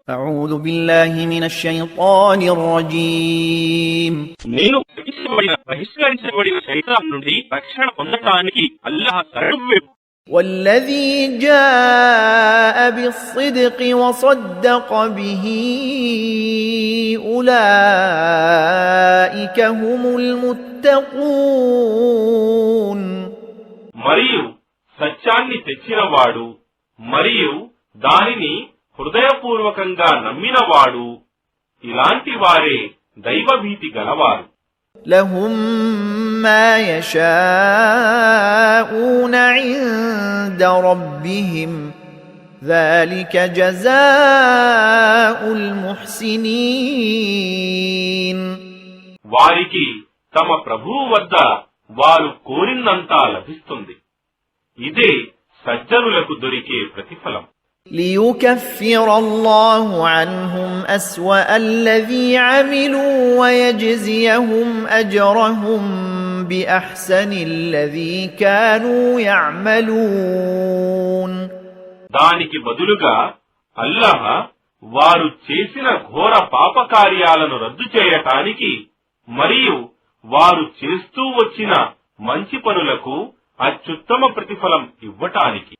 أعوذ بالله من الشيطان الرجيم నేను బహిష్కరించబడిన శైతాన్ నుండి రక్షణ పొందటానికి అల్లాహ్ శరణు. والذي جاء بالصدق وصدق به أولئك هم المتقون. మరియు సత్యాన్ని తెచ్చినవాడు మరియు దానిని హృదయపూర్వకంగా నమ్మినవాడు ఇలాంటి వారే దైవభీతి గలవారు. لهم ما يشاءون عند ربهم ذلك جزاء المحسنين. వారికి తమ ప్రభువు వద్ద వారు కోరినంతా లభిస్తుంది. ఇదే సజ్జనులకు దొరికే ప్రతిఫలం. ليكفر الله عنهم أسوأ الذي عملوا ويجزيهم أجرهم بأحسن الذي كانوا يعملون. దానికి బదులుగా అల్లాహ్ వారు చేసిన ఘోర పాపకార్యాలను రద్దు చేయటానికి మరియు వారు చేస్తూ వచ్చిన మంచి పనులకు అత్యుత్తమ ప్రతిఫలం ఇవ్వటానికి